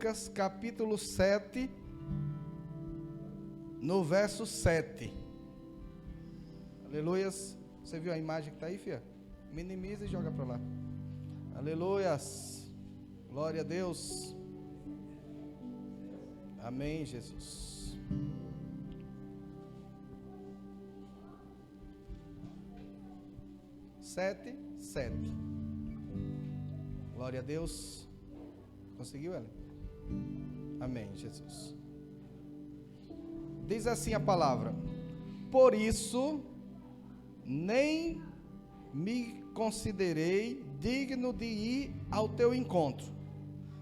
Lucas capítulo 7, no verso 7. Aleluias. Você viu a imagem que está aí, filha? Minimiza e joga para lá. Aleluias. Glória a Deus. Amém, Jesus. Sete. Glória a Deus. Conseguiu, Ellen? Amém, Jesus. Diz assim a palavra: por isso, nem me considerei digno de ir ao teu encontro,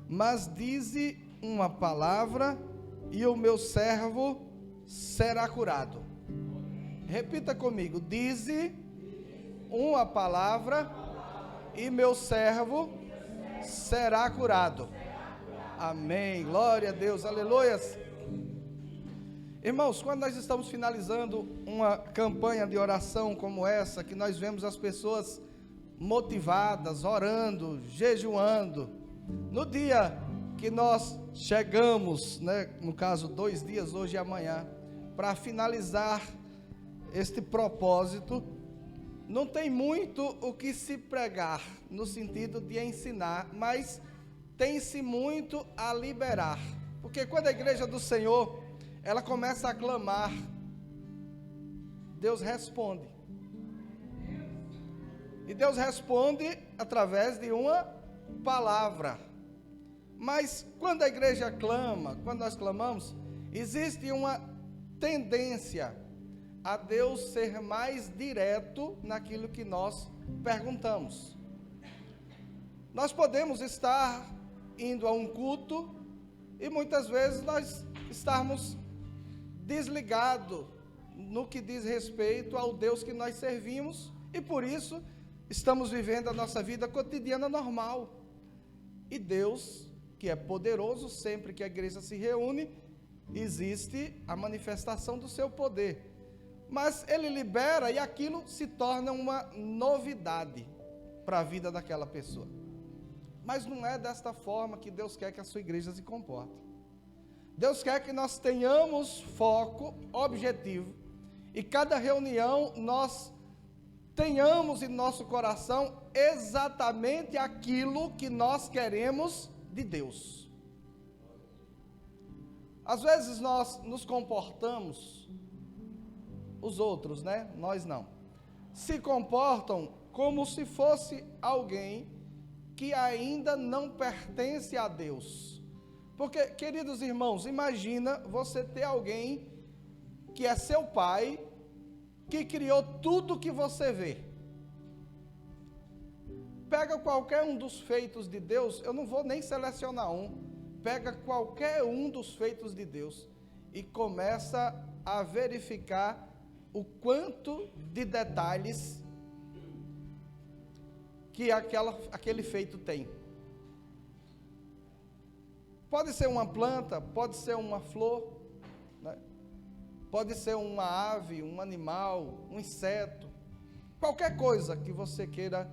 mas dize uma palavra e o meu servo será curado. Repita comigo: dize uma palavra e meu servo será curado. Amém, glória a Deus, aleluias. Irmãos, quando nós estamos finalizando uma campanha de oração como essa, que nós vemos as pessoas motivadas, orando, jejuando, no dia que nós chegamos, no caso 2 dias, hoje e amanhã, para finalizar este propósito, não tem muito o que se pregar, no sentido de ensinar, mas tem-se muito a liberar, porque quando a igreja do Senhor, ela começa a clamar, Deus responde, e Deus responde através de uma palavra. Mas quando a igreja clama, quando nós clamamos, existe uma tendência a Deus ser mais direto naquilo que nós perguntamos. Nós podemos estar indo a um culto e muitas vezes nós estarmos desligados no que diz respeito ao Deus que nós servimos e por isso estamos vivendo a nossa vida cotidiana normal. E Deus, que é poderoso, sempre que a igreja se reúne, existe a manifestação do seu poder. Mas Ele libera e aquilo se torna uma novidade para a vida daquela pessoa. Mas não é desta forma que Deus quer que a sua igreja se comporte. Deus quer que nós tenhamos foco, objetivo, e cada reunião nós tenhamos em nosso coração exatamente aquilo que nós queremos de Deus. Às vezes nós nos comportamos, os outros, nós não, se comportam como se fosse alguém que ainda não pertence a Deus. Porque, queridos irmãos, imagina você ter alguém que é seu pai, que criou tudo que você vê. Pega qualquer um dos feitos de Deus, eu não vou nem selecionar um, pega qualquer um dos feitos de Deus e começa a verificar o quanto de detalhes que aquele feito tem. Pode ser uma planta, pode ser uma flor, pode ser uma ave, um animal, um inseto, qualquer coisa que você queira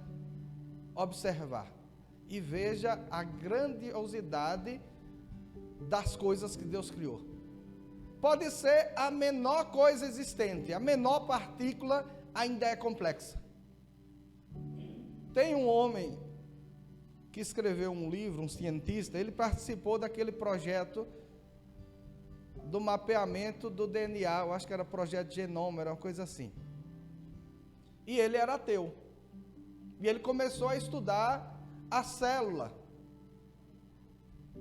observar e veja a grandiosidade das coisas que Deus criou. Pode ser a menor coisa existente, a menor partícula ainda é complexa. Tem um homem que escreveu um livro, um cientista, ele participou daquele projeto do mapeamento do DNA, eu acho que era projeto Genoma, era uma coisa assim. E ele era ateu. E ele começou a estudar a célula.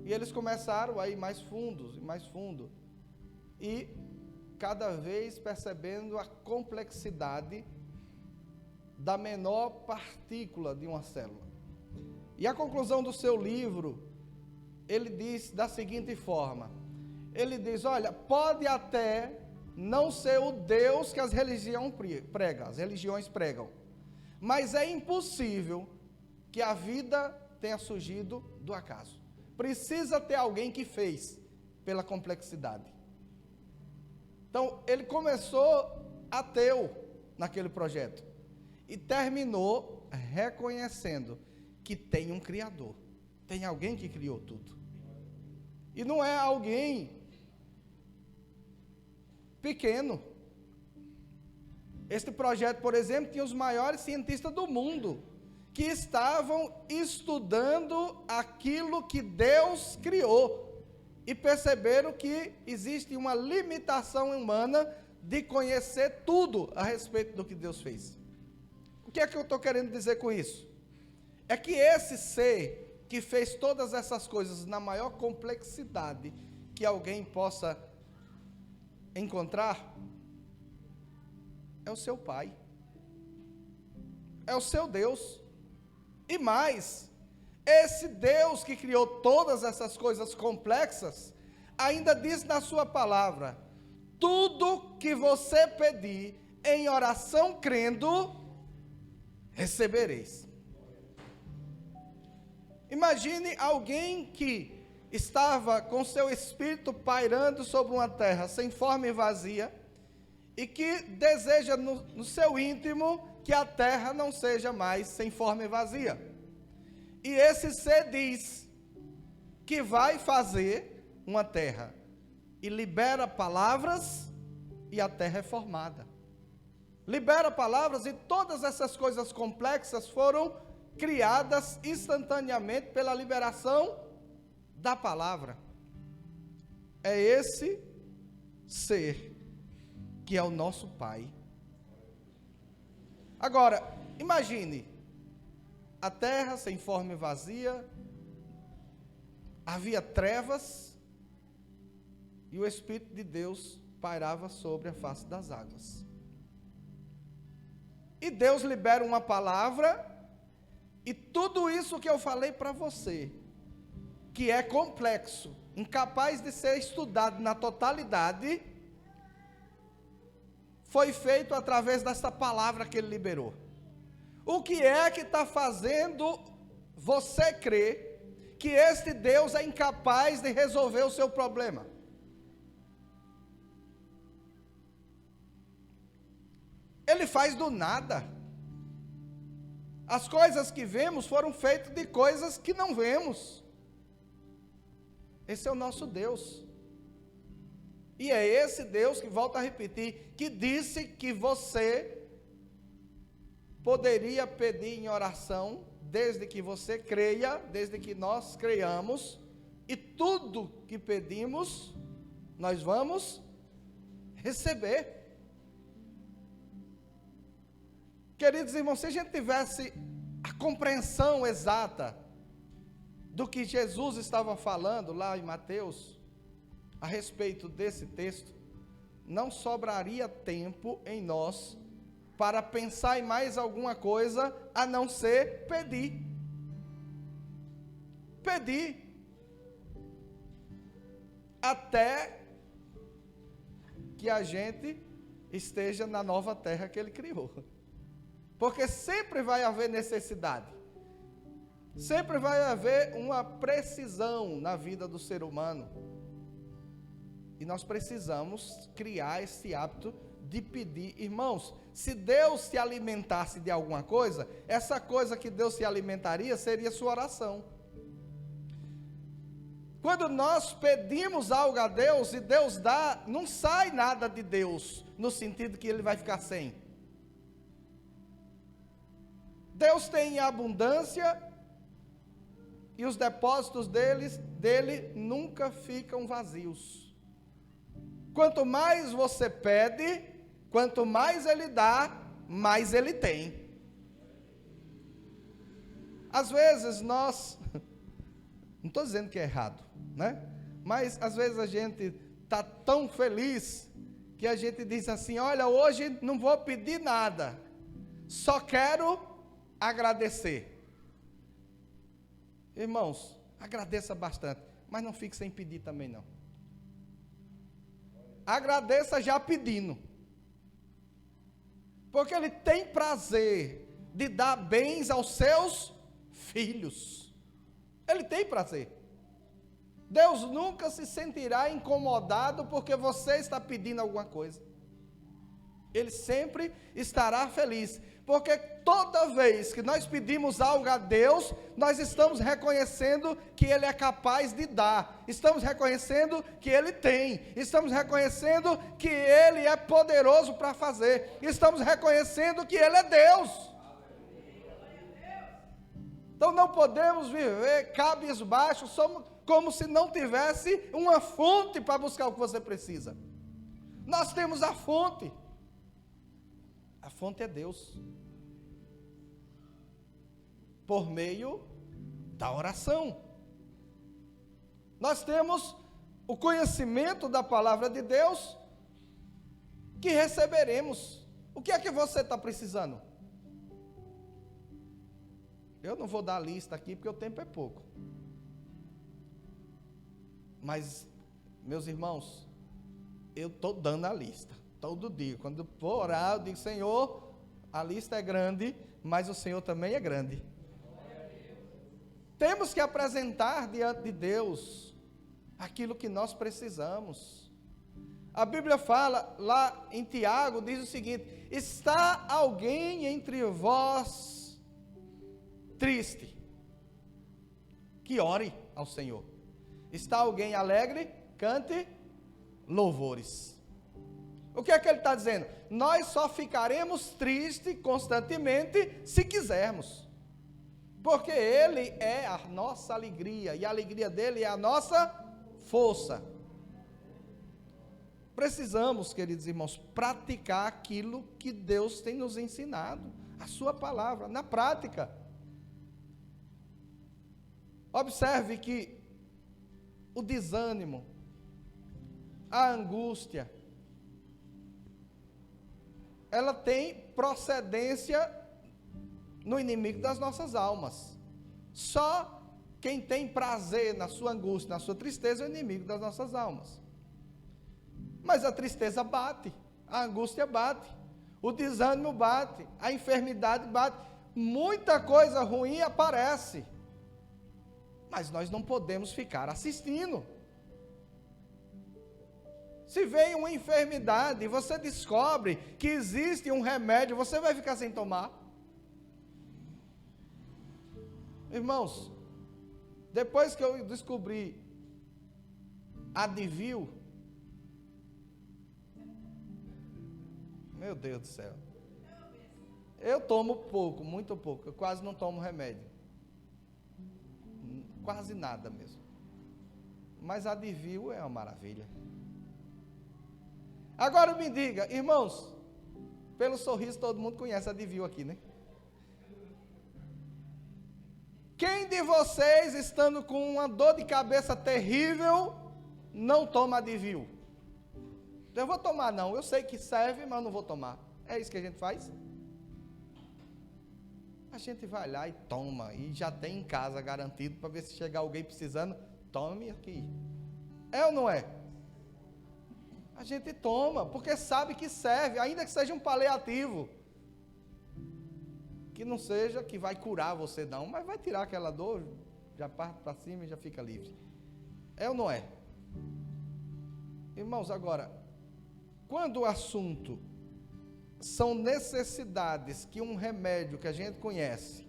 E eles começaram a ir mais fundos e mais fundo. E cada vez percebendo a complexidade da menor partícula de uma célula. E a conclusão do seu livro, ele diz da seguinte forma, ele diz, olha, pode até não ser o Deus que as religiões pregam, mas é impossível que a vida tenha surgido do acaso. Precisa ter alguém que fez pela complexidade. Então, ele começou ateu naquele projeto e terminou reconhecendo que tem um Criador, tem alguém que criou tudo. E não é alguém pequeno. Este projeto, por exemplo, tinha os maiores cientistas do mundo, que estavam estudando aquilo que Deus criou, e perceberam que existe uma limitação humana de conhecer tudo a respeito do que Deus fez. O que é que eu estou querendo dizer com isso? É que esse ser que fez todas essas coisas na maior complexidade que alguém possa encontrar, é o seu Pai, é o seu Deus. E mais, esse Deus que criou todas essas coisas complexas, ainda diz na sua palavra: tudo que você pedir em oração crendo, recebereis. Imagine alguém que estava com seu espírito pairando sobre uma terra sem forma e vazia, e que deseja no seu íntimo que a terra não seja mais sem forma e vazia. E esse ser diz que vai fazer uma terra, e libera palavras, e a terra é formada. Libera palavras, e todas essas coisas complexas foram criadas instantaneamente pela liberação da palavra. É esse ser que é o nosso Pai. Agora, imagine, a terra sem forma e vazia, havia trevas, e o Espírito de Deus pairava sobre a face das águas. E Deus libera uma palavra, e tudo isso que eu falei para você, que é complexo, incapaz de ser estudado na totalidade, foi feito através dessa palavra que Ele liberou. O que é que está fazendo você crer que este Deus é incapaz de resolver o seu problema? Ele faz do nada. As coisas que vemos foram feitas de coisas que não vemos. Esse é o nosso Deus. E é esse Deus que, volto a repetir, que disse que você poderia pedir em oração, desde que você creia, desde que nós creiamos, e tudo que pedimos, nós vamos receber. Queridos irmãos, se a gente tivesse a compreensão exata do que Jesus estava falando lá em Mateus, a respeito desse texto, não sobraria tempo em nós para pensar em mais alguma coisa a não ser pedir. Pedir. Até que a gente esteja na nova terra que Ele criou. Porque sempre vai haver necessidade. Sempre vai haver uma precisão na vida do ser humano. E nós precisamos criar esse hábito de pedir. Irmãos, se Deus se alimentasse de alguma coisa, essa coisa que Deus se alimentaria seria sua oração. Quando nós pedimos algo a Deus e Deus dá, não sai nada de Deus, no sentido que Ele vai ficar sem. Deus tem abundância, e os depósitos dele nunca ficam vazios. Quanto mais você pede, quanto mais Ele dá, mais Ele tem. Às vezes nós, não estou dizendo que é errado, né? Mas às vezes a gente está tão feliz, que a gente diz assim: olha, hoje não vou pedir nada, só quero agradecer. Irmãos, agradeça bastante, mas não fique sem pedir também não. Agradeça já pedindo, porque Ele tem prazer de dar bens aos seus filhos. Ele tem prazer. Deus nunca se sentirá incomodado porque você está pedindo alguma coisa. Ele sempre estará feliz, Porque toda vez que nós pedimos algo a Deus, nós estamos reconhecendo que Ele é capaz de dar, estamos reconhecendo que Ele tem, estamos reconhecendo que Ele é poderoso para fazer, estamos reconhecendo que Ele é Deus. Então não podemos viver cabisbaixo, como se não tivesse uma fonte para buscar o que você precisa. Nós temos a fonte é Deus, por meio da oração. Nós temos o conhecimento da palavra de Deus, que receberemos. O que é que você está precisando? Eu não vou dar a lista aqui, porque o tempo é pouco. Mas, meus irmãos, eu estou dando a lista, todo dia. Quando eu vou orar, eu digo: Senhor, a lista é grande, mas o Senhor também é grande. Temos que apresentar diante de Deus aquilo que nós precisamos. A Bíblia fala, lá em Tiago, diz o seguinte: está alguém entre vós triste? Que ore ao Senhor. Está alguém alegre? Cante louvores. O que é que ele está dizendo? Nós só ficaremos tristes constantemente se quisermos. Porque Ele é a nossa alegria, e a alegria dEle é a nossa força. Precisamos, queridos irmãos, praticar aquilo que Deus tem nos ensinado, a sua palavra, na prática. Observe que o desânimo, a angústia, ela tem procedência no inimigo das nossas almas. Só quem tem prazer na sua angústia, na sua tristeza, é o inimigo das nossas almas. Mas a tristeza bate, a angústia bate, o desânimo bate, a enfermidade bate, muita coisa ruim aparece. Mas nós não podemos ficar assistindo. Se vem uma enfermidade e você descobre que existe um remédio, você vai ficar sem tomar? Irmãos, depois que eu descobri Advil, meu Deus do céu, eu tomo pouco, muito pouco, eu quase não tomo remédio, quase nada mesmo, mas Advil é uma maravilha. Agora me diga, irmãos, pelo sorriso todo mundo conhece Advil aqui, né? Quem de vocês, estando com uma dor de cabeça terrível, não toma Advil? Eu vou tomar não, eu sei que serve, mas não vou tomar. É isso que a gente faz? A gente vai lá e toma, e já tem em casa garantido, para ver se chegar alguém precisando, tome aqui. É ou não é? A gente toma, porque sabe que serve, ainda que seja um paliativo. Que não seja que vai curar você não, mas vai tirar aquela dor, já parte para cima e já fica livre. É ou não é? Irmãos, agora, quando o assunto são necessidades que um remédio que a gente conhece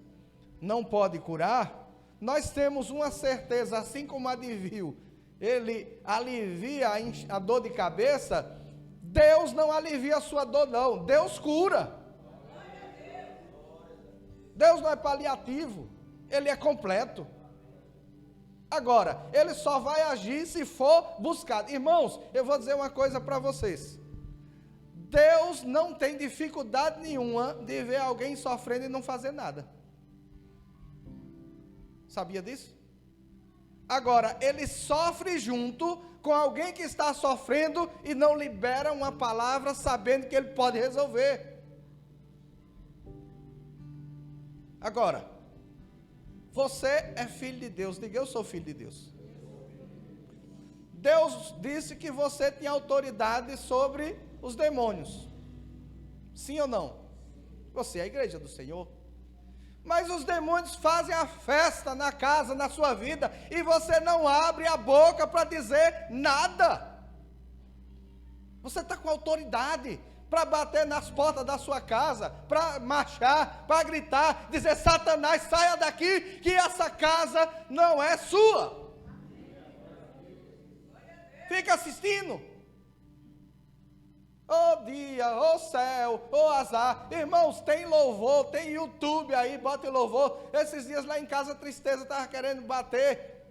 não pode curar, nós temos uma certeza, assim como a Advil, ele alivia a dor de cabeça, Deus não alivia a sua dor não, Deus cura. Deus não é paliativo, Ele é completo. Agora, Ele só vai agir se for buscado. Irmãos, eu vou dizer uma coisa para vocês. Deus não tem dificuldade nenhuma de ver alguém sofrendo e não fazer nada. Sabia disso? Agora, Ele sofre junto com alguém que está sofrendo e não libera uma palavra sabendo que Ele pode resolver. Agora, você é filho de Deus, diga: eu sou filho de Deus. Deus disse que você tem autoridade sobre os demônios. Sim ou não? Você é a igreja do Senhor. Mas os demônios fazem a festa na casa, na sua vida, e você não abre a boca para dizer nada. Você está com autoridade, para bater nas portas da sua casa, para marchar, para gritar, dizer: Satanás, saia daqui, que essa casa não é sua. Fica assistindo. Ô dia, ô céu, ô azar. Irmãos, tem louvor, tem YouTube aí, bota louvor. Esses dias lá em casa a tristeza estava querendo bater,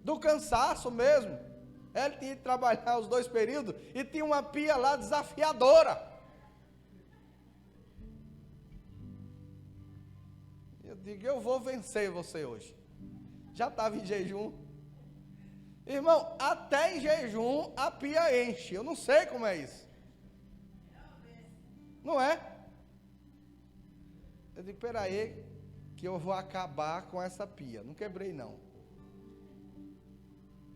do cansaço mesmo. Ele tinha que trabalhar os 2 períodos e tinha uma pia lá desafiadora. Eu digo: eu vou vencer você hoje. Já estava em jejum. Irmão, até em jejum a pia enche. Eu não sei como é isso. Não é? Eu digo: peraí, que eu vou acabar com essa pia. Não quebrei não.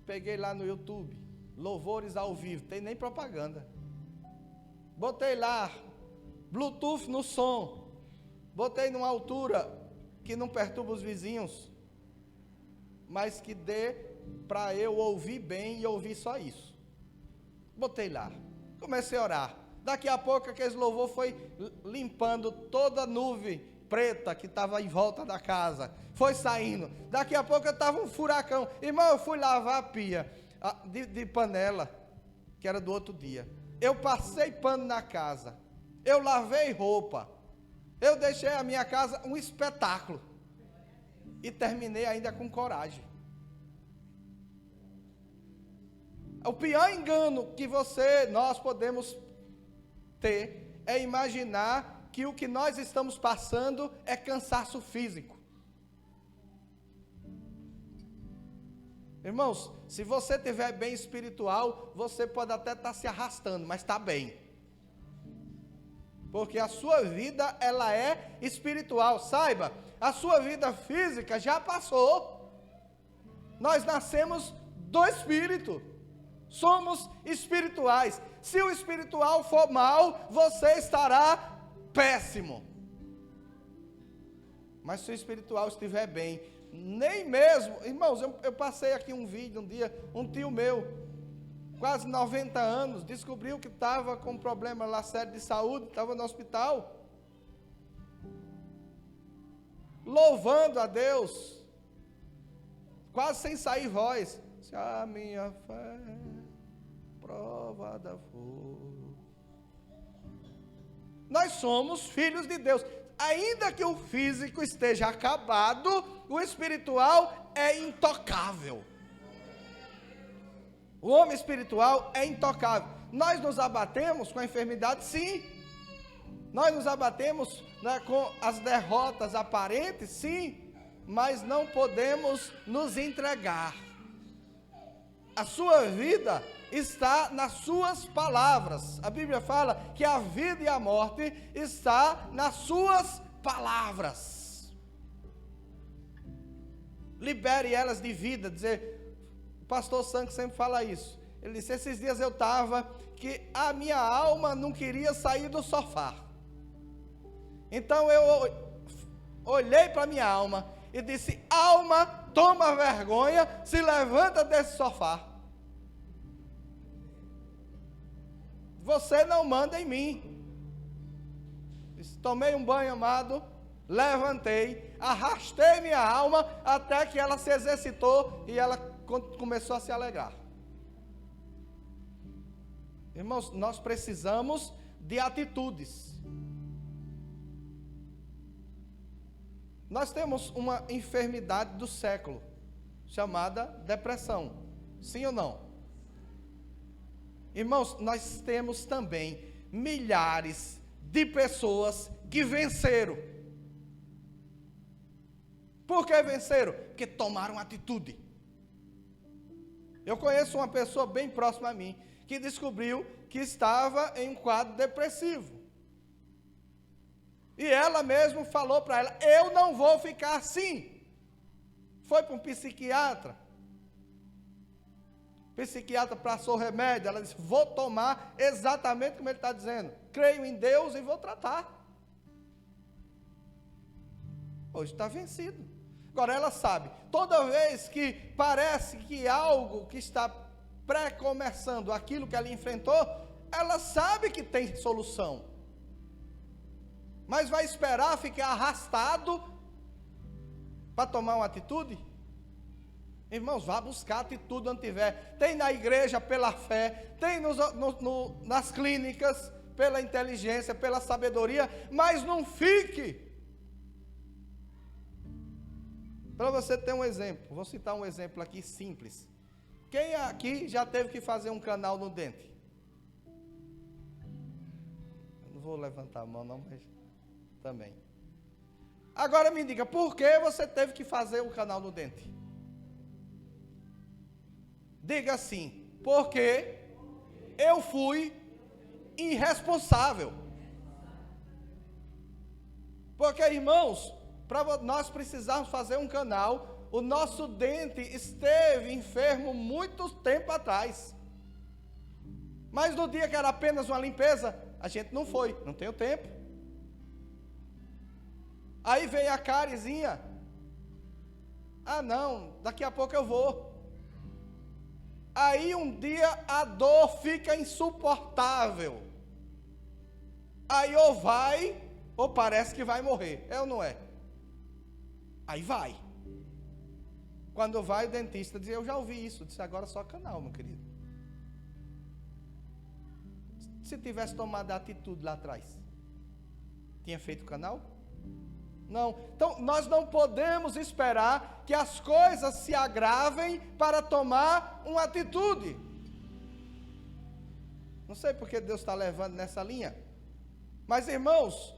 Peguei lá no YouTube, louvores ao vivo, tem nem propaganda. Botei lá, Bluetooth no som. Botei numa altura que não perturba os vizinhos, mas que dê para eu ouvir bem e ouvir só isso. Botei lá, comecei a orar. Daqui a pouco aquele louvor foi limpando toda a nuvem preta que estava em volta da casa. Foi saindo. Daqui a pouco estava um furacão. Irmão, eu fui lavar a pia de panela, que era do outro dia. Eu passei pano na casa. Eu lavei roupa. Eu deixei a minha casa um espetáculo. E terminei ainda com coragem. O pior engano que nós podemos ter é imaginar que o que nós estamos passando é cansaço físico. Irmãos, se você estiver bem espiritual, você pode até estar se arrastando, mas está bem. Porque a sua vida, ela é espiritual. Saiba, a sua vida física já passou. Nós nascemos do Espírito. Somos espirituais. Se o espiritual for mal, você estará péssimo. Mas se o espiritual estiver bem, nem mesmo, irmãos, eu passei aqui um vídeo um dia, um tio meu, quase 90 anos, descobriu que estava com um problema lá sério de saúde, estava no hospital, louvando a Deus, quase sem sair voz. Se a minha fé provada for. Nós somos filhos de Deus. Ainda que o físico esteja acabado, o espiritual é intocável. O homem espiritual é intocável. Nós nos abatemos com a enfermidade, sim. Nós nos abatemos, né, com as derrotas aparentes, sim. Mas não podemos nos entregar. A sua vida está nas suas palavras. A Bíblia fala que a vida e a morte está nas suas palavras. Libere elas de vida. O pastor Sank sempre fala isso. Ele disse: esses dias eu estava que a minha alma não queria sair do sofá. Então eu olhei para a minha alma e disse: alma, toma vergonha, se levanta desse sofá. Você não manda em mim. Tomei um banho, amado, levantei, arrastei minha alma até que ela se exercitou e ela começou a se alegrar. Irmãos, nós precisamos de atitudes. Nós temos uma enfermidade do século, chamada depressão. Sim ou não? Irmãos, nós temos também milhares de pessoas que venceram. Por que venceram? Porque tomaram atitude. Eu conheço uma pessoa bem próxima a mim, que descobriu que estava em um quadro depressivo. E ela mesma falou para ela: eu não vou ficar assim. Foi para um psiquiatra. O psiquiatra passou o remédio, ela disse: vou tomar exatamente como ele está dizendo. Creio em Deus e vou tratar. Hoje está vencido. Agora ela sabe, toda vez que parece que algo que está pré-começando, aquilo que ela enfrentou, ela sabe que tem solução, mas vai esperar ficar arrastado para tomar uma atitude? Irmãos, vá buscar atitude onde tiver. Tem na igreja pela fé, tem nas clínicas pela inteligência, pela sabedoria, mas não fique. Para você ter um exemplo, vou citar um exemplo aqui simples. Quem aqui já teve que fazer um canal no dente? Eu não vou levantar a mão não, mas também. Agora me diga, por que você teve que fazer um canal no dente? Diga assim, porque eu fui irresponsável. Porque, irmãos, para nós precisarmos fazer um canal, o nosso dente esteve enfermo muito tempo atrás. Mas no dia que era apenas uma limpeza, a gente não foi, não tem o tempo. Aí veio a carizinha. Ah não, daqui a pouco eu vou. Aí um dia a dor fica insuportável. Aí ou vai, ou parece que vai morrer. É ou não é? Aí vai. Quando vai o dentista diz, eu já ouvi isso. Disse, agora só canal, meu querido. Se tivesse tomado a atitude lá atrás, tinha feito canal? Não. Então, nós não podemos esperar que as coisas se agravem para tomar uma atitude. Não sei porque Deus está levando nessa linha. Mas, irmãos,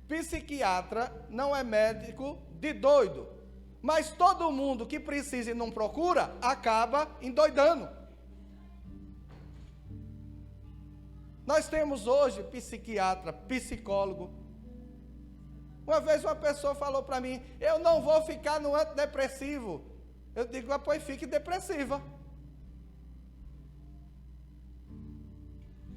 psiquiatra não é médico de doido. Mas todo mundo que precisa e não procura, acaba endoidando. Nós temos hoje psiquiatra, psicólogo. Uma vez uma pessoa falou para mim, eu não vou ficar no antidepressivo. Eu digo, pois fique depressiva.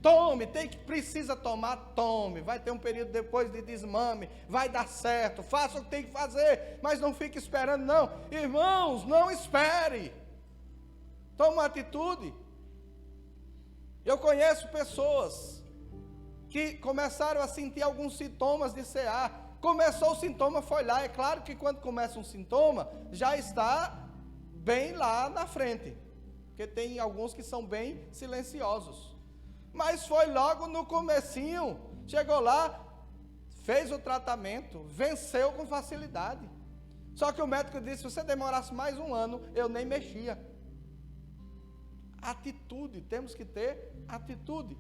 Tome, precisa tomar, tome. Vai ter um período depois de desmame, vai dar certo, faça o que tem que fazer, mas não fique esperando não. Irmãos, não espere. Toma uma atitude. Eu conheço pessoas que começaram a sentir alguns sintomas de CA. Começou o sintoma, foi lá. É claro que quando começa um sintoma, já está bem lá na frente. Porque tem alguns que são bem silenciosos. Mas foi logo no comecinho. Chegou lá, fez o tratamento, venceu com facilidade. Só que o médico disse, se você demorasse mais um ano, eu nem mexia. Atitude, temos que ter atitude.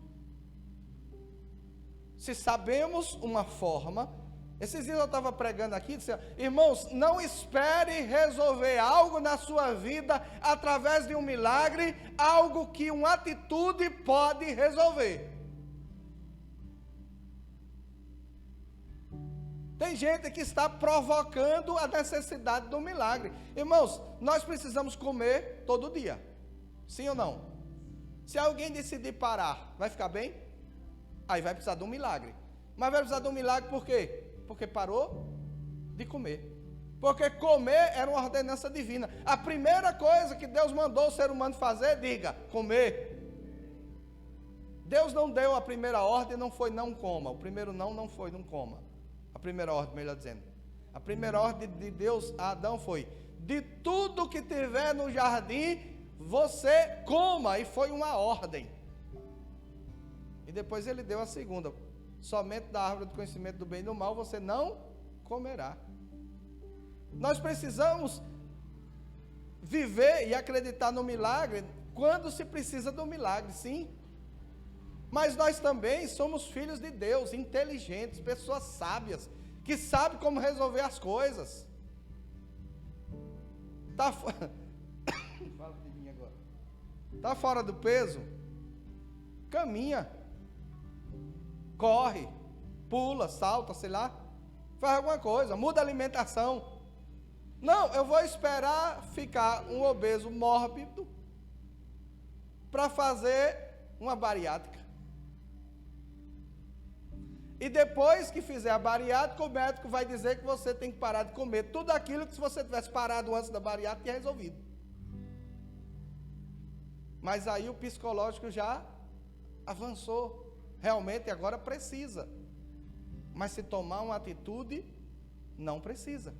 Se sabemos uma forma... Esses dias eu estava pregando aqui, disse, irmãos, não espere resolver algo na sua vida através de um milagre, algo que uma atitude pode resolver. Tem gente que está provocando a necessidade do milagre. Irmãos, nós precisamos comer todo dia. Sim ou não? Se alguém decidir parar, vai ficar bem? Aí vai precisar de um milagre. Mas vai precisar de um milagre por quê? Porque parou de comer. Porque comer era uma ordenança divina. A primeira coisa que Deus mandou o ser humano fazer, diga, comer. Deus não deu a primeira ordem, não foi não coma. O primeiro não foi não coma. A primeira ordem, melhor dizendo. A primeira ordem de Deus a Adão foi, de tudo que tiver no jardim, você coma. E foi uma ordem. E depois ele deu a segunda. Somente da árvore do conhecimento do bem e do mal você não comerá. Nós precisamos viver e acreditar no milagre quando se precisa do milagre, sim. Mas nós também somos filhos de Deus, inteligentes, pessoas sábias, que sabem como resolver as coisas. Fala de mim agora. Está fora do peso? Caminha. Corre, pula, salta, sei lá, faz alguma coisa, muda a alimentação. Não, eu vou esperar ficar um obeso mórbido para fazer uma bariátrica. E depois que fizer a bariátrica, o médico vai dizer que você tem que parar de comer tudo aquilo que se você tivesse parado antes da bariátrica, tinha resolvido. Mas aí o psicológico já avançou, realmente agora precisa. Mas se tomar uma atitude, não precisa.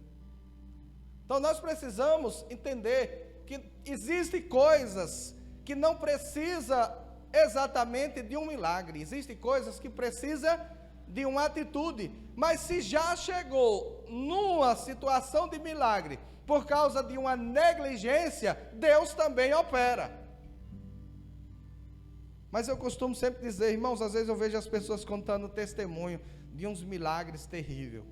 Então nós precisamos entender que existem coisas que não precisa exatamente de um milagre. Existem coisas que precisa de uma atitude. Mas se já chegou numa situação de milagre por causa de uma negligência, Deus também opera. Mas eu costumo sempre dizer, irmãos, às vezes eu vejo as pessoas contando testemunho de uns milagres terríveis,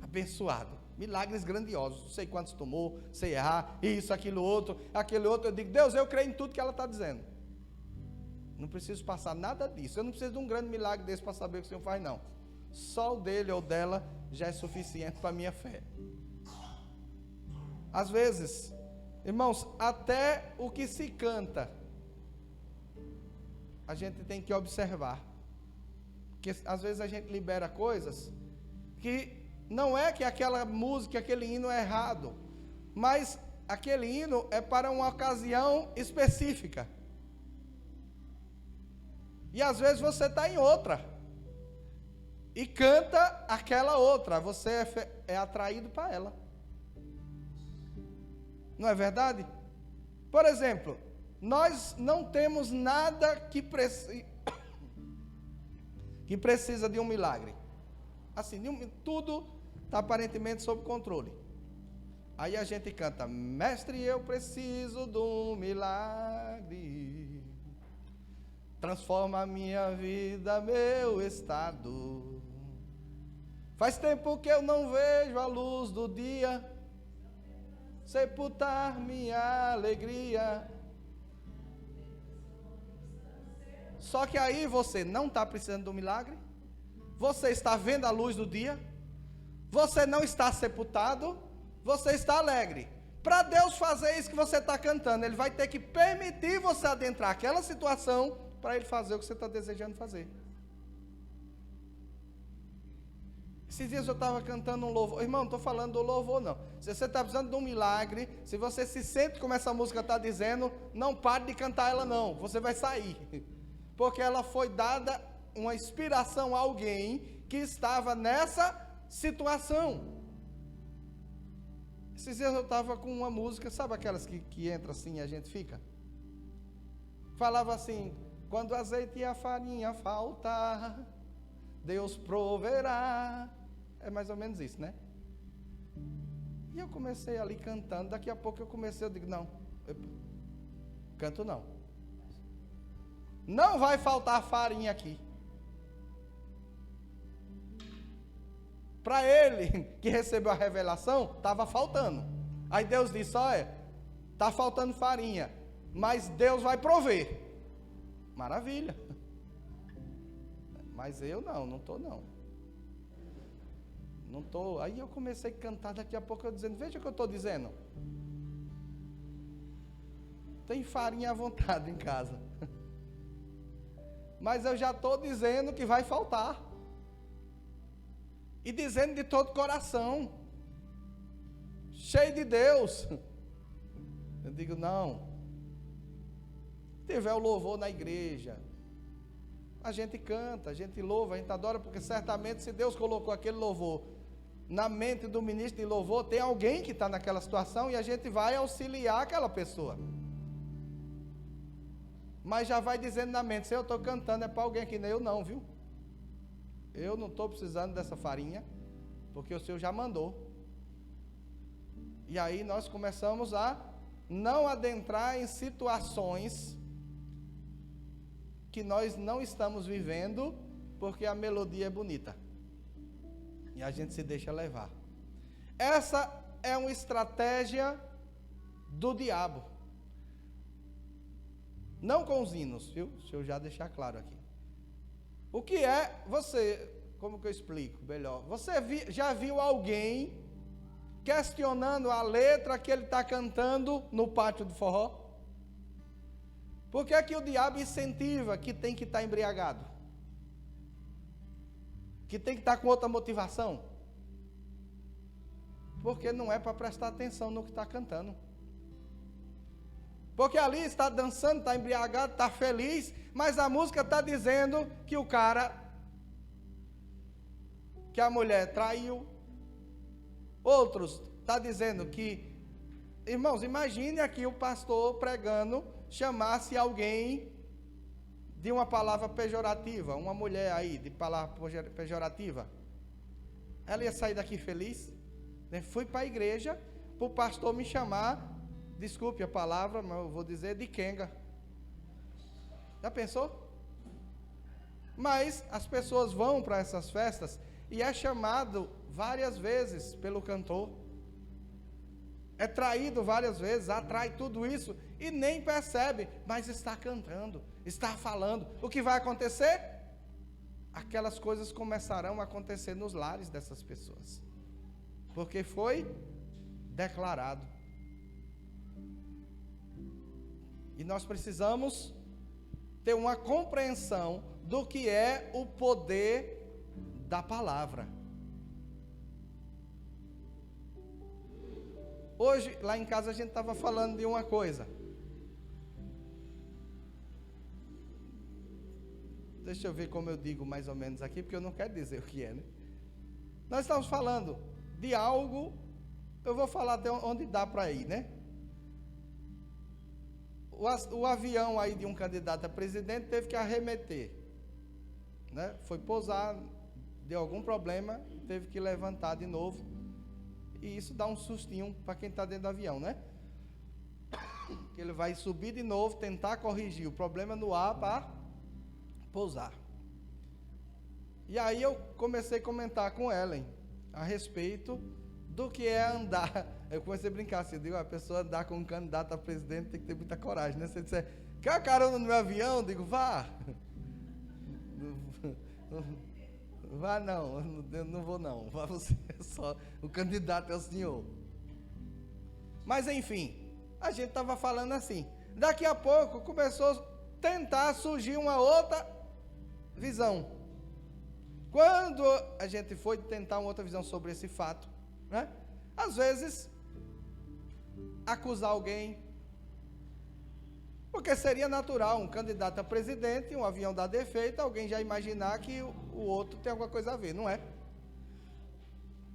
abençoado, milagres grandiosos, não sei quantos tomou, sei errar, isso, aquele outro, eu digo, Deus, eu creio em tudo que ela está dizendo, não preciso passar nada disso, eu não preciso de um grande milagre desse para saber o que o Senhor faz, não, só o dele ou dela já é suficiente para a minha fé. Às vezes, irmãos, até o que se canta, a gente tem que observar, porque às vezes a gente libera coisas que não é que aquela música, aquele hino é errado, mas aquele hino é para uma ocasião específica. E às vezes você está em outra e canta aquela outra, você é atraído para ela. Não é verdade? Por exemplo, nós não temos nada que precisa de um milagre. Assim, tudo está aparentemente sob controle. Aí a gente canta, mestre, eu preciso de um milagre. Transforma a minha vida, meu estado. Faz tempo que eu não vejo a luz do dia, sepultar minha alegria. Só que aí você não está precisando do milagre, você está vendo a luz do dia, você não está sepultado, você está alegre. Para Deus fazer isso que você está cantando, Ele vai ter que permitir você adentrar aquela situação para Ele fazer o que você está desejando fazer. Esses dias eu estava cantando um louvor, irmão, não estou falando do louvor não, se você está precisando de um milagre, se você se sente como essa música está dizendo, não pare de cantar ela não, você vai sair, porque ela foi dada uma inspiração a alguém que estava nessa situação. Esses dias eu estava com uma música, sabe aquelas que entra assim e a gente fica? Falava assim, quando o azeite e a farinha faltar, Deus proverá. É mais ou menos isso, né? E eu comecei ali cantando, daqui a pouco eu digo, não, canto não. Não vai faltar farinha aqui. Para ele que recebeu a revelação, estava faltando. Aí Deus disse, olha, está faltando farinha, mas Deus vai prover. Maravilha. Mas eu não estou não. Não estou. Aí eu comecei a cantar, daqui a pouco eu dizendo, veja o que eu estou dizendo. Tem farinha à vontade em casa. Mas eu já estou dizendo que vai faltar. E dizendo de todo coração. Cheio de Deus. Eu digo, não. Se tiver o louvor na igreja, a gente canta, a gente louva, a gente adora, porque certamente se Deus colocou aquele louvor na mente do ministro de louvor, tem alguém que está naquela situação e a gente vai auxiliar aquela pessoa. Mas já vai dizendo na mente, se eu estou cantando é para alguém aqui, nem eu não, viu? Eu não estou precisando dessa farinha, porque o Senhor já mandou. E aí nós começamos a não adentrar em situações que nós não estamos vivendo, porque a melodia é bonita. E a gente se deixa levar. Essa é uma estratégia do diabo. Não com os hinos, viu? Deixa eu já deixar claro aqui. O que é, como que eu explico melhor? Você já viu alguém questionando a letra que ele está cantando no pátio do forró? Por que é que o diabo incentiva que tem que estar embriagado? Que tem que estar com outra motivação? Porque não é para prestar atenção no que está cantando. Porque ali está dançando, está embriagado, está feliz, mas a música está dizendo que que a mulher traiu. Outros está dizendo que, irmãos, imagine aqui o pastor pregando, chamasse alguém de uma palavra pejorativa, uma mulher aí de palavra pejorativa. Ela ia sair daqui feliz? Fui para a igreja, para o pastor me chamar, desculpe a palavra, mas eu vou dizer, de quenga. Já pensou? Mas as pessoas vão para essas festas e é chamado várias vezes pelo cantor. É traído várias vezes, atrai tudo isso e nem percebe, mas está cantando, está falando. O que vai acontecer? Aquelas coisas começarão a acontecer nos lares dessas pessoas, porque foi declarado. E nós precisamos ter uma compreensão do que é o poder da palavra. Hoje, lá em casa, a gente estava falando de uma coisa. Deixa eu ver como eu digo mais ou menos aqui, porque eu não quero dizer o que é, né? Nós estamos falando de algo, eu vou falar até onde dá para ir, né? O avião aí de um candidato a presidente teve que arremeter, né? Foi pousar, deu algum problema, teve que levantar de novo, e isso dá um sustinho para quem está dentro do avião, né? Que ele vai subir de novo, tentar corrigir o problema no ar para pousar. E aí eu comecei a comentar com Ellen a respeito do que é andar. Eu comecei a brincar assim, eu digo, a pessoa andar com um candidato a presidente tem que ter muita coragem, né? Se ele disser, quer carona no meu avião? Eu digo, vá. Vá não, eu não vou não, vá você só, o candidato é o senhor. Mas enfim, a gente estava falando assim, daqui a pouco começou a tentar surgir uma outra visão. Quando a gente foi tentar uma outra visão sobre esse fato, né? Às vezes, acusar alguém, porque seria natural, um candidato a presidente, um avião dá defeito, alguém já imaginar que o outro tem alguma coisa a ver, não é?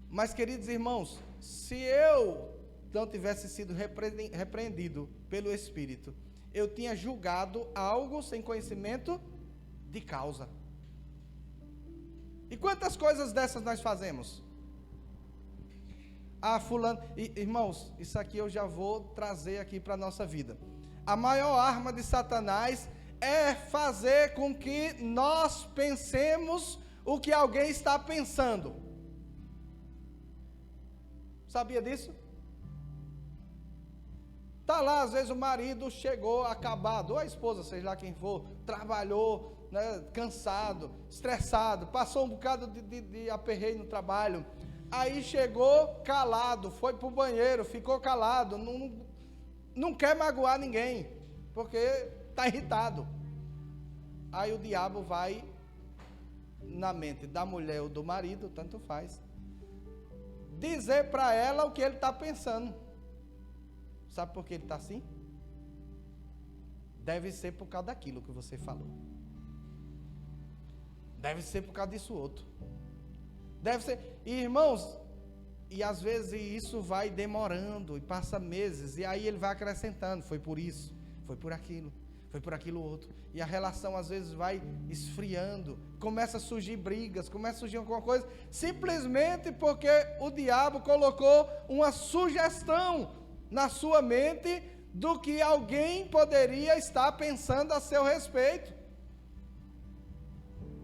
Mas, queridos irmãos, se eu não tivesse sido repreendido pelo Espírito, eu tinha julgado algo sem conhecimento de causa. E quantas coisas dessas nós fazemos? Ah, fulano, irmãos, isso aqui eu já vou trazer aqui para a nossa vida. A maior arma de Satanás é fazer com que nós pensemos o que alguém está pensando. Sabia disso? Está lá, às vezes o marido chegou acabado, ou a esposa, seja lá quem for, trabalhou, né, cansado, estressado, passou um bocado de aperreio no trabalho, aí chegou calado, foi para o banheiro, ficou calado, não quer magoar ninguém, porque está irritado. Aí o diabo vai na mente da mulher ou do marido, tanto faz, dizer para ela o que ele está pensando. Sabe por que ele está assim? Deve ser por causa daquilo que você falou. Deve ser por causa disso outro. Deve ser. E, irmãos, e às vezes isso vai demorando, e passa meses, e aí ele vai acrescentando, foi por isso, foi por aquilo outro. E a relação às vezes vai esfriando, começa a surgir brigas, começa a surgir alguma coisa, simplesmente porque o diabo colocou uma sugestão na sua mente do que alguém poderia estar pensando a seu respeito.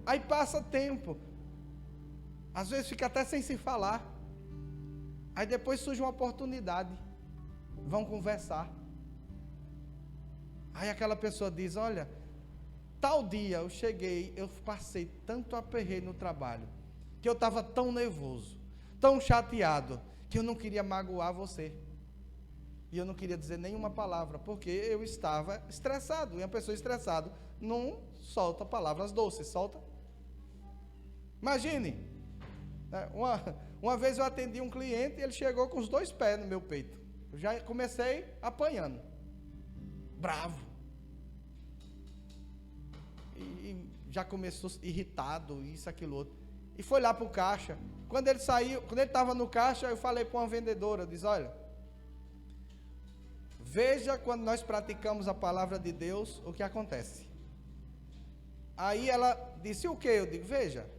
Aí passa tempo, às vezes fica até sem se falar, aí depois surge uma oportunidade, vão conversar, aí aquela pessoa diz, olha, tal dia eu cheguei, eu passei tanto aperreio no trabalho, que eu estava tão nervoso, tão chateado, que eu não queria magoar você, e eu não queria dizer nenhuma palavra, porque eu estava estressado, e uma pessoa estressada não solta palavras doces, solta. Imagine, uma vez eu atendi um cliente, e ele chegou com os 2 pés no meu peito, eu já comecei apanhando, bravo. E já começou irritado, isso, aquilo, outro. E foi lá para o caixa. Quando ele saiu, quando ele estava no caixa, eu falei para uma vendedora, eu disse, olha, veja quando nós praticamos a palavra de Deus, o que acontece. Aí ela disse, o que? Eu digo, veja.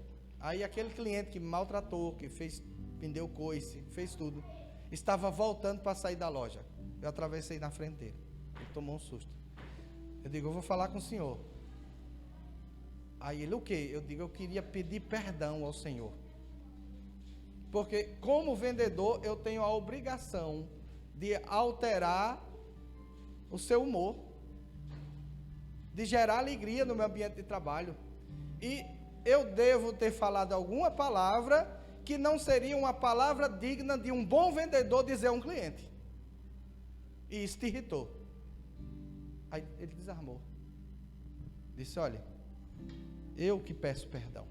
Aí aquele cliente que me maltratou, que fez pneu coice, fez tudo, estava voltando para sair da loja. Eu atravessei na frente dele. Ele tomou um susto. Eu digo, eu vou falar com o senhor. Aí ele, o quê? Eu digo, eu queria pedir perdão ao Senhor. Porque como vendedor, eu tenho a obrigação de alterar o seu humor, de gerar alegria no meu ambiente de trabalho. E eu devo ter falado alguma palavra que não seria uma palavra digna de um bom vendedor dizer a um cliente. E isso te irritou. Aí ele desarmou. Disse, olha, eu que peço perdão.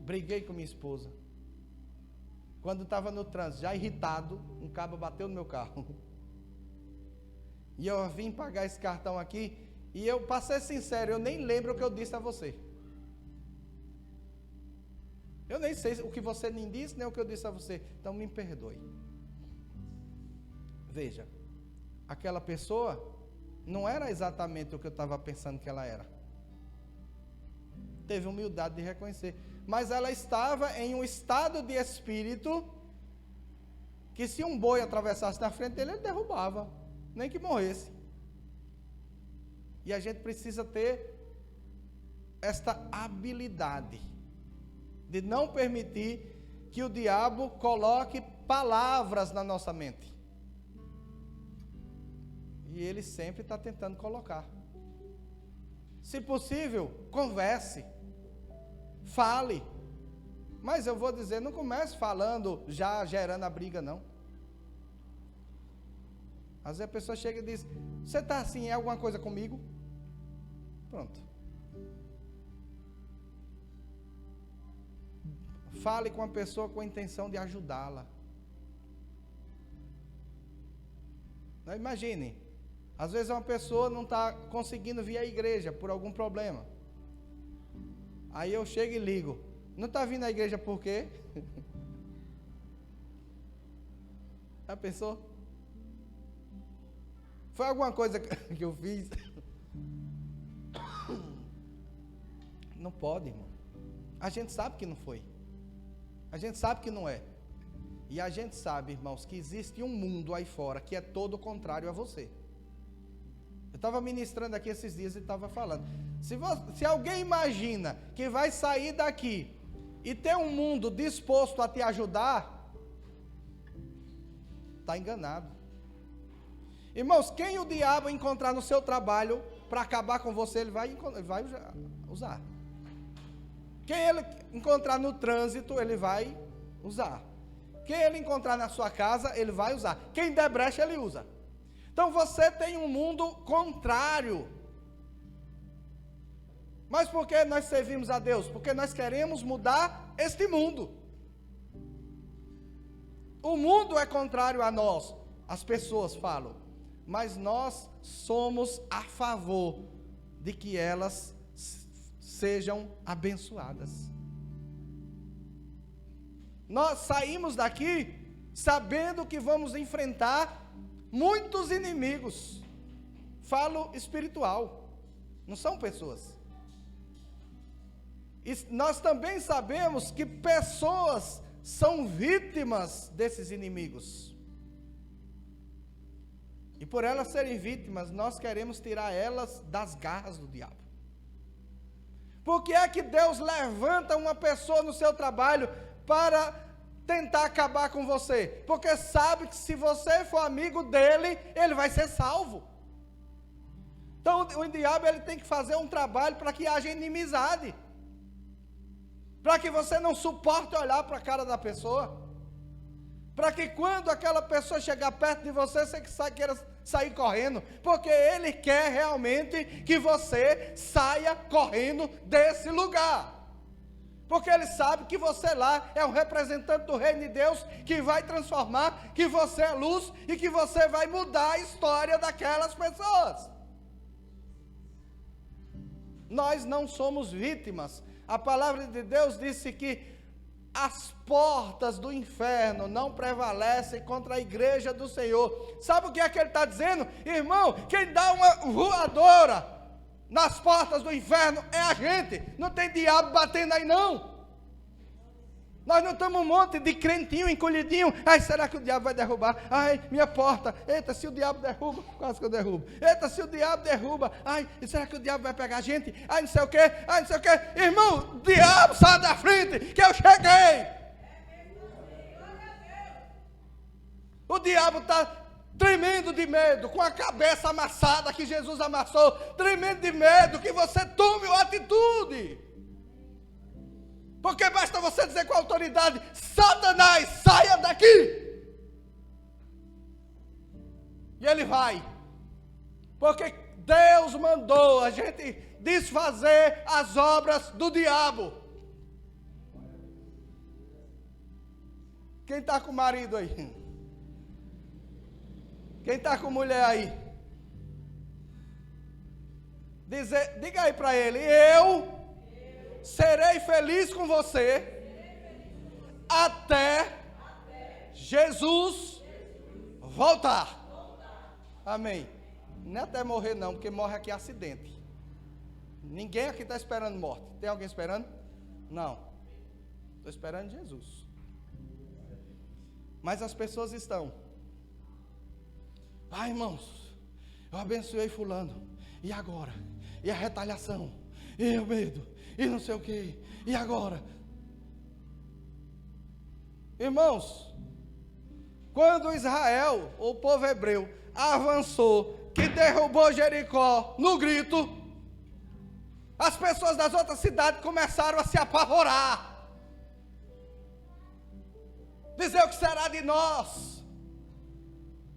Briguei com minha esposa. Quando estava no trânsito, já irritado, um cabo bateu no meu carro. E eu vim pagar esse cartão aqui, e eu, para ser sincero, eu nem lembro o que eu disse a você. Eu nem sei o que você nem disse, nem o que eu disse a você. Então me perdoe. Veja, aquela pessoa não era exatamente o que eu estava pensando que ela era. Teve humildade de reconhecer. Mas ela estava em um estado de espírito que se um boi atravessasse na frente dele, ele derrubava, nem que morresse. E a gente precisa ter esta habilidade de não permitir que o diabo coloque palavras na nossa mente. E ele sempre está tentando colocar. Se possível, converse, fale. Mas eu vou dizer, não comece falando, já gerando a briga, não. Às vezes a pessoa chega e diz, você está assim, é alguma coisa comigo? Pronto. Fale com a pessoa com a intenção de ajudá-la. Imagine, às vezes uma pessoa não está conseguindo vir à igreja por algum problema. Aí eu chego e ligo, não está vindo à igreja por quê? Já pensou? Foi alguma coisa que eu fiz? Não pode, irmão. A gente sabe que não foi. A gente sabe que não é. E a gente sabe, irmãos, que existe um mundo aí fora que é todo contrário a você. Eu estava ministrando aqui esses dias e estava falando. Se alguém imagina que vai sair daqui e ter um mundo disposto a te ajudar, está enganado. Irmãos, quem o diabo encontrar no seu trabalho para acabar com você, ele vai usar. Quem ele encontrar no trânsito, ele vai usar. Quem ele encontrar na sua casa, ele vai usar. Quem der brecha, ele usa. Então você tem um mundo contrário. Mas por que nós servimos a Deus? Porque nós queremos mudar este mundo. O mundo é contrário a nós, as pessoas falam. Mas nós somos a favor de que elas sejam abençoadas. Nós saímos daqui sabendo que vamos enfrentar muitos inimigos. Falo espiritual, não são pessoas. E nós também sabemos que pessoas são vítimas desses inimigos. E por elas serem vítimas, nós queremos tirar elas das garras do diabo. Por que é que Deus levanta uma pessoa no seu trabalho para tentar acabar com você? Porque sabe que se você for amigo dele, ele vai ser salvo. Então o diabo ele tem que fazer um trabalho para que haja inimizade. Para que você não suporte olhar para a cara da pessoa. Para que quando aquela pessoa chegar perto de você, você queira sair correndo. Porque ele quer realmente que você saia correndo desse lugar. Porque ele sabe que você lá é um representante do reino de Deus, que vai transformar, que você é luz e que você vai mudar a história daquelas pessoas. Nós não somos vítimas. A palavra de Deus disse que as portas do inferno não prevalecem contra a igreja do Senhor. Sabe o que é que ele está dizendo? Irmão, quem dá uma voadora nas portas do inferno é a gente. Não tem diabo batendo aí não. Nós não estamos um monte de crentinho, encolhidinho. Ai, será que o diabo vai derrubar? Ai, minha porta. Eita, se o diabo derruba, quase que eu derrubo. Eita, se o diabo derruba. Ai, será que o diabo vai pegar a gente? Ai, não sei o quê. Ai, não sei o quê. Irmão, diabo, sai da frente, que eu cheguei. O diabo está tremendo de medo, com a cabeça amassada que Jesus amassou. Tremendo de medo que você tome uma atitude. Porque basta você dizer com autoridade: Satanás, saia daqui. E ele vai. Porque Deus mandou a gente desfazer as obras do diabo. Quem está com marido aí? Quem está com mulher aí? Diga aí para ele: eu serei feliz com você até Jesus voltar. Amém. Não é até morrer não, porque morre aqui é acidente. Ninguém aqui está esperando morte. Tem alguém esperando? Não. Estou esperando Jesus. Mas as pessoas estão: ai, irmãos, eu abençoei fulano, e agora? E a retaliação? E o medo? E não sei o que, e agora? Irmãos, quando Israel, o povo hebreu, avançou, que derrubou Jericó no grito, as pessoas das outras cidades começaram a se apavorar, dizer: o que será de nós?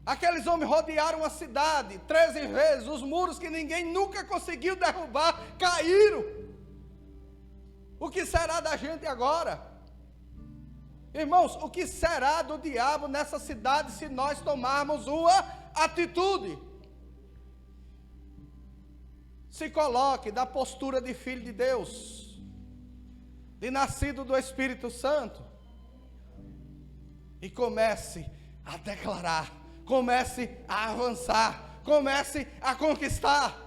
Aqueles homens rodearam a cidade 13 vezes, os muros que ninguém nunca conseguiu derrubar caíram. O que será da gente agora? Irmãos, o que será do diabo nessa cidade se nós tomarmos uma atitude? Se coloque na postura de filho de Deus, de nascido do Espírito Santo, e comece a declarar, comece a avançar, comece a conquistar.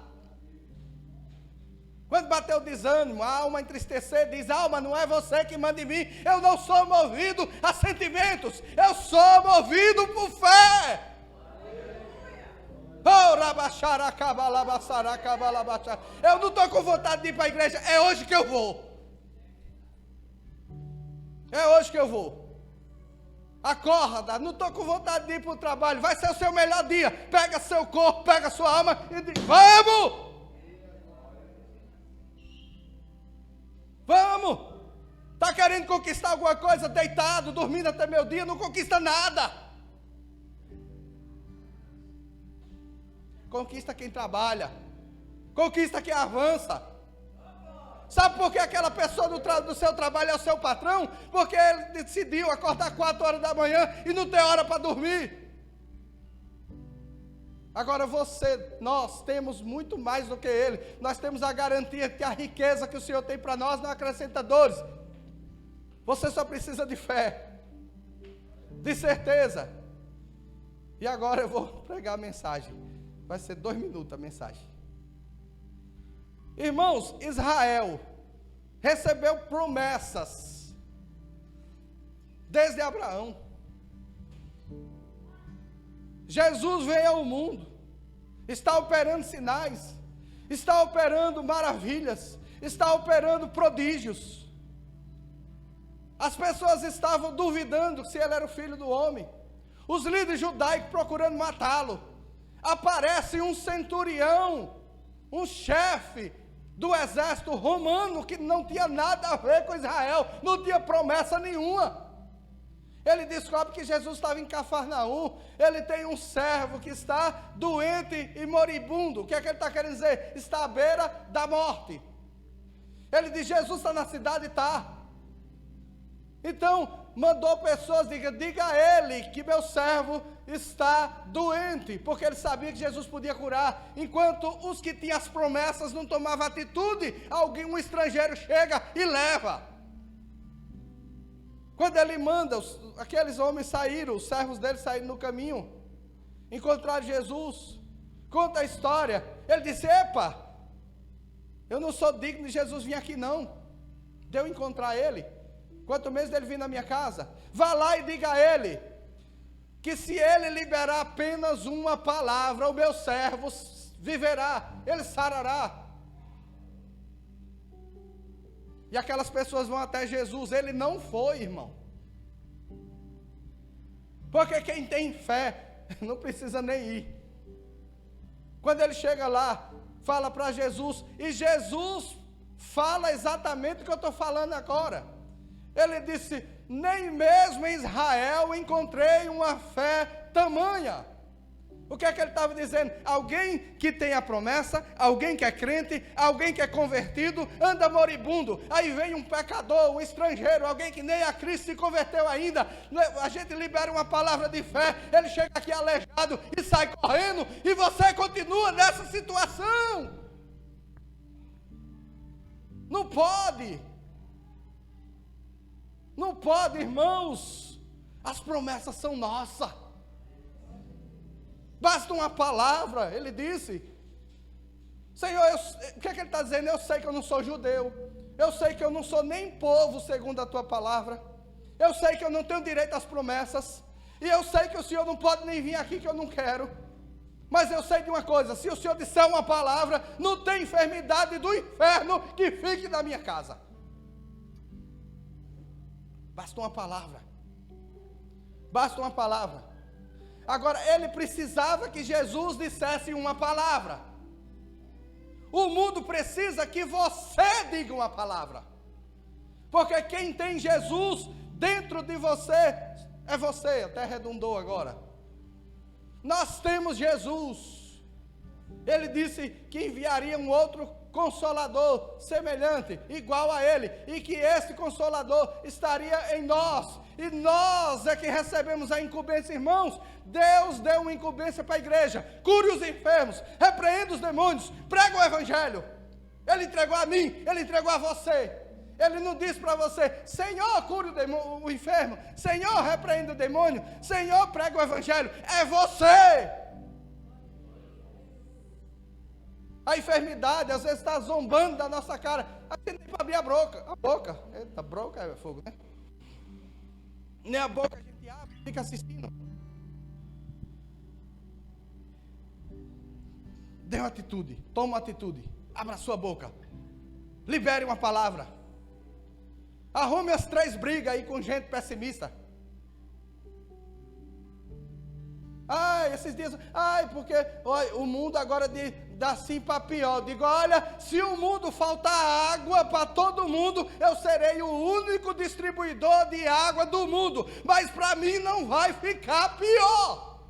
Quando bateu o desânimo, a alma entristecer, diz: alma, não é você que manda em mim, eu não sou movido a sentimentos, eu sou movido por fé. Eu não estou com vontade de ir para a igreja, é hoje que eu vou. É hoje que eu vou. Acorda, não estou com vontade de ir para o trabalho, vai ser o seu melhor dia. Pega seu corpo, pega sua alma e diz: vamos! Vamos! Está querendo conquistar alguma coisa deitado, dormindo até meu dia, não conquista nada. Conquista quem trabalha, conquista quem avança. Sabe por que aquela pessoa do seu trabalho é o seu patrão? Porque ele decidiu acordar 4 horas da manhã e não tem hora para dormir. Agora nós temos muito mais do que ele. Nós temos a garantia de que a riqueza que o Senhor tem para nós não acrescenta dores. Você só precisa de fé, de certeza. E agora eu vou pregar a mensagem. Vai ser 2 minutos a mensagem. Irmãos, Israel recebeu promessas desde Abraão. Jesus veio ao mundo, está operando sinais, está operando maravilhas, está operando prodígios. As pessoas estavam duvidando se ele era o filho do homem. Os líderes judaicos procurando matá-lo. Aparece um centurião, um chefe do exército romano que não tinha nada a ver com Israel, não tinha promessa nenhuma. Ele descobre que Jesus estava em Cafarnaum. Ele tem um servo que está doente e moribundo. O que é que ele está querendo dizer? Está à beira da morte. Ele diz: Jesus está na cidade? Está. Então, mandou pessoas, diga a ele que meu servo está doente, porque ele sabia que Jesus podia curar. Enquanto os que tinham as promessas não tomavam atitude, um estrangeiro chega e leva. Quando ele manda, aqueles homens saíram, os servos dele saíram no caminho, encontraram Jesus, conta a história. Ele disse: epa, eu não sou digno de Jesus vir aqui não, de eu encontrar ele, quanto menos dele vir na minha casa. Vá lá e diga a ele, que se ele liberar apenas uma palavra, o meu servo viverá, ele sarará. E aquelas pessoas vão até Jesus, ele não foi, irmão. Porque quem tem fé, não precisa nem ir. Quando ele chega lá, fala para Jesus, e Jesus fala exatamente o que eu estou falando agora. Ele disse: nem mesmo em Israel encontrei uma fé tamanha. O que é que ele estava dizendo? Alguém que tem a promessa, alguém que é crente, alguém que é convertido, anda moribundo. Aí vem um pecador, um estrangeiro, alguém que nem a Cristo se converteu ainda. A gente libera uma palavra de fé, ele chega aqui aleijado e sai correndo, e você continua nessa situação. Não pode. Não pode, irmãos. As promessas são nossas. Basta uma palavra, ele disse. Senhor, o que é que ele está dizendo? Eu sei que eu não sou judeu. Eu sei que eu não sou nem povo segundo a tua palavra. Eu sei que eu não tenho direito às promessas. E eu sei que o Senhor não pode nem vir aqui que eu não quero. Mas eu sei de uma coisa, se o Senhor disser uma palavra, não tem enfermidade do inferno que fique na minha casa. Basta uma palavra. Basta uma palavra. Agora, ele precisava que Jesus dissesse uma palavra. O mundo precisa que você diga uma palavra. Porque quem tem Jesus dentro de você, é você, até redundou agora. Nós temos Jesus. Ele disse que enviaria um outro Consolador semelhante, igual a ele, e que esse Consolador estaria em nós, e nós é que recebemos a incumbência, irmãos. Deus deu uma incumbência para a igreja: cure os enfermos, repreenda os demônios, prega o evangelho. Ele entregou a mim, ele entregou a você. Ele não disse para você: Senhor, cure o enfermo, Senhor, repreenda o demônio, Senhor, prega o evangelho. É você. A enfermidade às vezes está zombando da nossa cara. A gente tem para abrir a boca. Eita, boca é fogo, né? Nem a boca a gente abre, fica assistindo. Dê uma atitude, toma uma atitude. Abra a sua boca. Libere uma palavra. Arrume as 3 brigas aí com gente pessimista. Ai, esses dias, porque olha, o mundo agora dá sim para pior. Digo, olha, se o mundo faltar água para todo mundo, eu serei o único distribuidor de água do mundo. Mas para mim não vai ficar pior.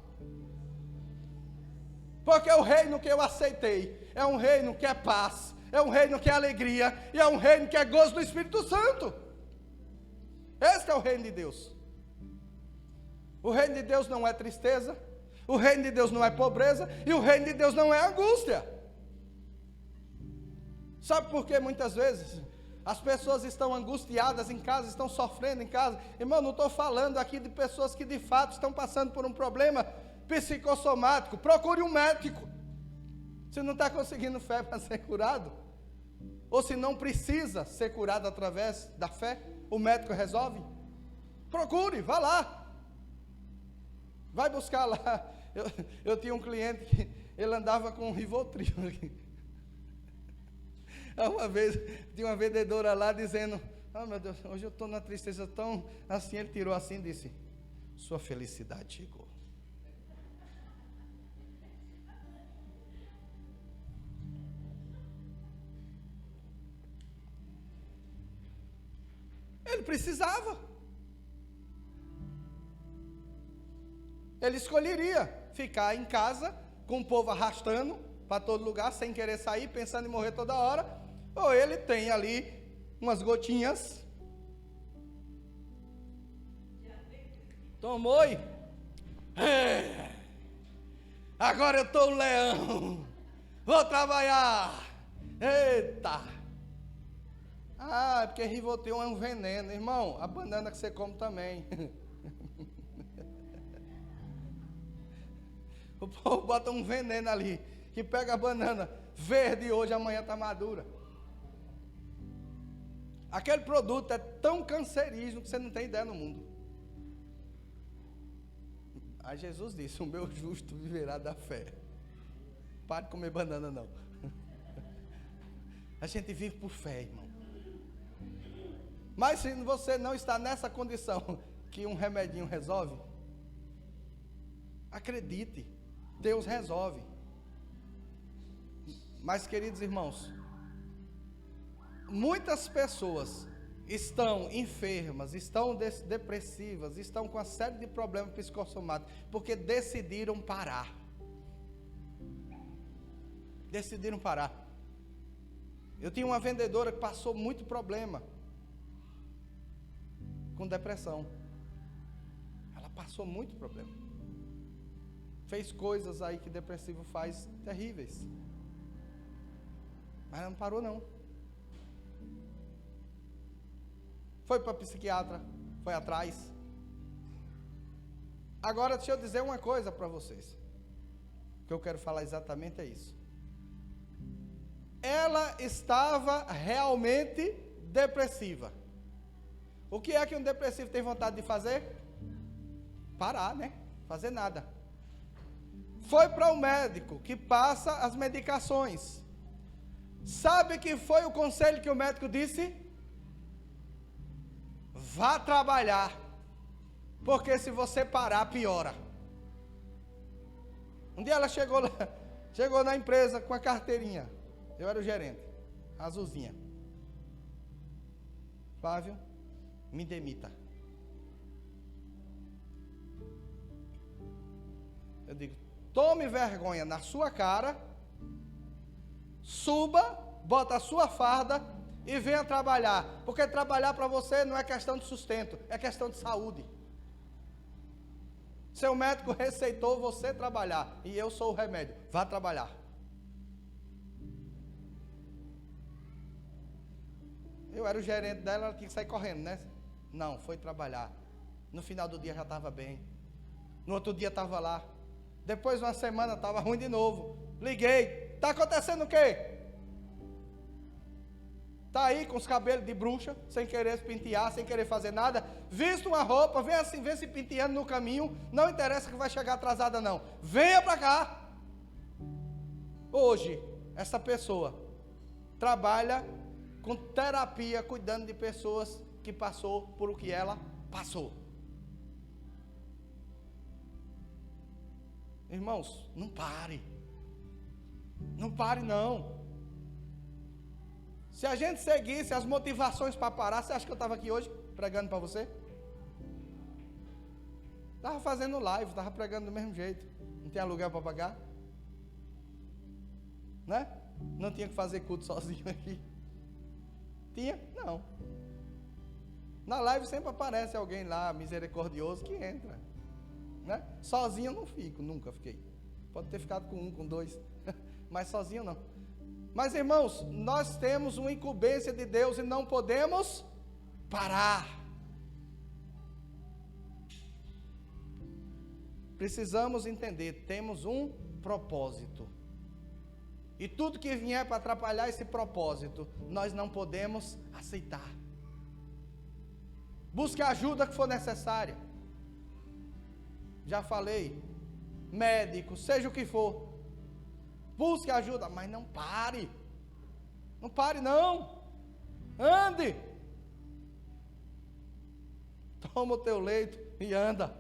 Porque o reino que eu aceitei é um reino que é paz, é um reino que é alegria, e é um reino que é gozo do Espírito Santo. Este é o reino de Deus. O reino de Deus não é tristeza, o reino de Deus não é pobreza, e o reino de Deus não é angústia. Sabe por que muitas vezes as pessoas estão angustiadas em casa, estão sofrendo em casa? Irmão, não estou falando aqui de pessoas que de fato estão passando por um problema psicossomático. Procure um médico. Se não está conseguindo fé para ser curado, ou se não precisa ser curado através da fé, o médico resolve. Procure, vá lá. Vai buscar lá. Eu tinha um cliente que ele andava com um Rivotril. Uma vez, tinha uma vendedora lá dizendo: oh meu Deus, hoje eu estou na tristeza tão assim. Ele tirou assim e disse: sua felicidade chegou. Ele precisava. Ele escolheria ficar em casa, com o povo arrastando para todo lugar, sem querer sair, pensando em morrer toda hora. Ou ele tem ali umas gotinhas Tomou e... Agora eu estou um leão. Vou trabalhar. Eita. Ah, é porque Rivotril é um veneno. Irmão, a banana que você come também. O povo bota um veneno ali, que pega a banana verde hoje, amanhã está madura. Aquele produto é tão cancerígeno que você não tem ideia no mundo. Aí Jesus disse, o meu justo viverá da fé. Pare de comer banana não. A gente vive por fé, irmão. Mas se você não está nessa condição que um remedinho resolve, acredite, Deus resolve. Mas, queridos irmãos, muitas pessoas estão enfermas, estão depressivas, estão com uma série de problemas psicossomáticos, porque decidiram parar. Decidiram parar. Eu tinha uma vendedora que passou muito problema com depressão. Ela passou muito problema. Fez coisas aí que depressivo faz terríveis. Mas ela não parou não. Foi para psiquiatra, foi atrás. Agora deixa eu dizer uma coisa para vocês. O que eu quero falar exatamente é isso. Ela estava realmente depressiva. O que é que um depressivo tem vontade de fazer? Parar, né? Fazer nada. Foi para o médico que passa as medicações. Sabe que foi o conselho que o médico disse? Vá trabalhar, porque se você parar, piora. Um dia ela chegou na empresa com a carteirinha. Eu era o gerente, azulzinha. Flávio, me demita. Eu digo, tome vergonha na sua cara, suba, bota a sua farda e venha trabalhar, porque trabalhar para você não é questão de sustento, é questão de saúde. Seu médico receitou você trabalhar, e eu sou o remédio, vá trabalhar. Eu era o gerente dela, ela tinha que sair correndo, né? Não, foi trabalhar. No final do dia já estava bem. No outro dia estava lá. Depois de uma semana estava ruim de novo. Liguei, está acontecendo o quê? Está aí com os cabelos de bruxa, sem querer se pentear, sem querer fazer nada, visto uma roupa, vem assim, vem se penteando no caminho, não interessa que vai chegar atrasada não, venha para cá. Hoje, essa pessoa trabalha com terapia, cuidando de pessoas que passou por o que ela passou. Irmãos, não pare. Não pare não. Se a gente seguisse as motivações para parar, você acha que eu estava aqui hoje pregando para você? Estava fazendo live, estava pregando do mesmo jeito. Não tinha aluguel para pagar? Né? Não tinha que fazer culto sozinho aqui. Tinha? Não. Na live sempre aparece alguém lá, misericordioso, que entra. Né? Sozinho eu não fico, nunca fiquei. Pode ter ficado com um, com dois, mas sozinho não. Mas irmãos, nós temos uma incumbência de Deus e não podemos parar. Precisamos entender, temos um propósito. E tudo que vier para atrapalhar esse propósito, nós não podemos aceitar. Busque a ajuda que for necessária. Já falei, médico, seja o que for. Busque ajuda, mas não pare. Não pare não. Ande. Toma o teu leito e anda.